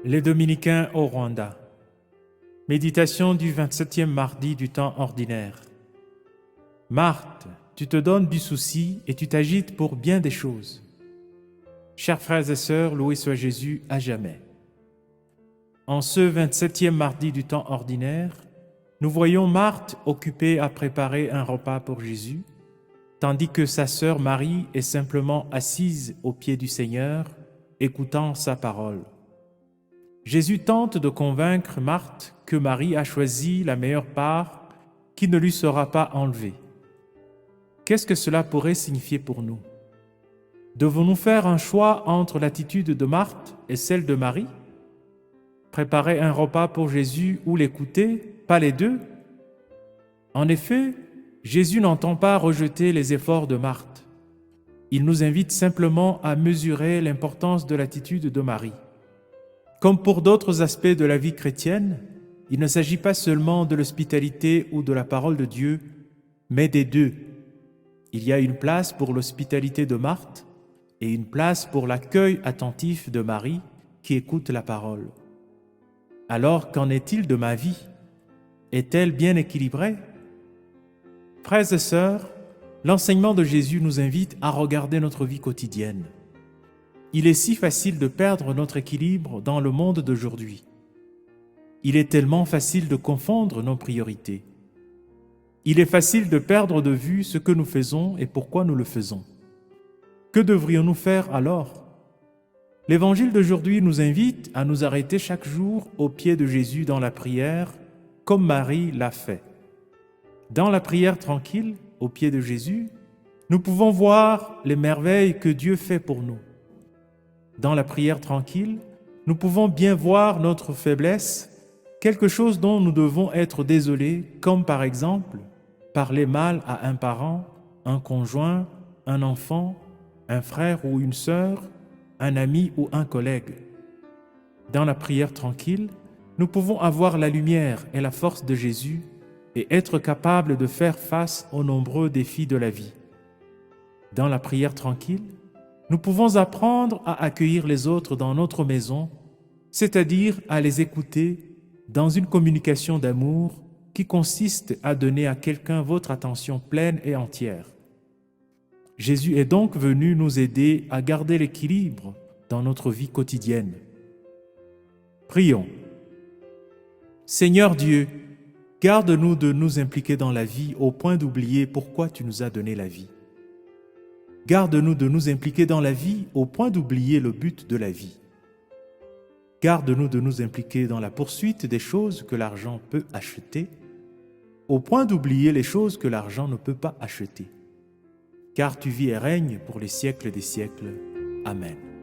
Les Dominicains au Rwanda. Méditation du 27e mardi du temps ordinaire. Marthe, tu te donnes du souci et tu t'agites pour bien des choses. Chers frères et sœurs, loué soit Jésus à jamais. En ce 27e mardi du temps ordinaire, nous voyons Marthe occupée à préparer un repas pour Jésus, tandis que sa sœur Marie est simplement assise aux pieds du Seigneur, écoutant sa parole. Jésus tente de convaincre Marthe que Marie a choisi la meilleure part qui ne lui sera pas enlevée. Qu'est-ce que cela pourrait signifier pour nous? Devons-nous faire un choix entre l'attitude de Marthe et celle de Marie? Préparer un repas pour Jésus ou l'écouter, pas les deux? En effet, Jésus n'entend pas rejeter les efforts de Marthe. Il nous invite simplement à mesurer l'importance de l'attitude de Marie. Comme pour d'autres aspects de la vie chrétienne, il ne s'agit pas seulement de l'hospitalité ou de la parole de Dieu, mais des deux. Il y a une place pour l'hospitalité de Marthe et une place pour l'accueil attentif de Marie qui écoute la parole. Alors, qu'en est-il de ma vie? Est-elle bien équilibrée? Frères et sœurs, l'enseignement de Jésus nous invite à regarder notre vie quotidienne. Il est si facile de perdre notre équilibre dans le monde d'aujourd'hui. Il est tellement facile de confondre nos priorités. Il est facile de perdre de vue ce que nous faisons et pourquoi nous le faisons. Que devrions-nous faire alors? L'Évangile d'aujourd'hui nous invite à nous arrêter chaque jour aux pieds de Jésus dans la prière, comme Marie l'a fait. Dans la prière tranquille, aux pieds de Jésus, nous pouvons voir les merveilles que Dieu fait pour nous. Dans la prière tranquille, nous pouvons bien voir notre faiblesse, quelque chose dont nous devons être désolés, comme par exemple parler mal à un parent, un conjoint, un enfant, un frère ou une sœur, un ami ou un collègue. Dans la prière tranquille, nous pouvons avoir la lumière et la force de Jésus et être capables de faire face aux nombreux défis de la vie. Dans la prière tranquille, nous pouvons apprendre à accueillir les autres dans notre maison, c'est-à-dire à les écouter dans une communication d'amour qui consiste à donner à quelqu'un votre attention pleine et entière. Jésus est donc venu nous aider à garder l'équilibre dans notre vie quotidienne. Prions. Seigneur Dieu, garde-nous de nous impliquer dans la vie au point d'oublier pourquoi tu nous as donné la vie. Garde-nous de nous impliquer dans la vie au point d'oublier le but de la vie. Garde-nous de nous impliquer dans la poursuite des choses que l'argent peut acheter, au point d'oublier les choses que l'argent ne peut pas acheter. Car tu vis et règnes pour les siècles des siècles. Amen.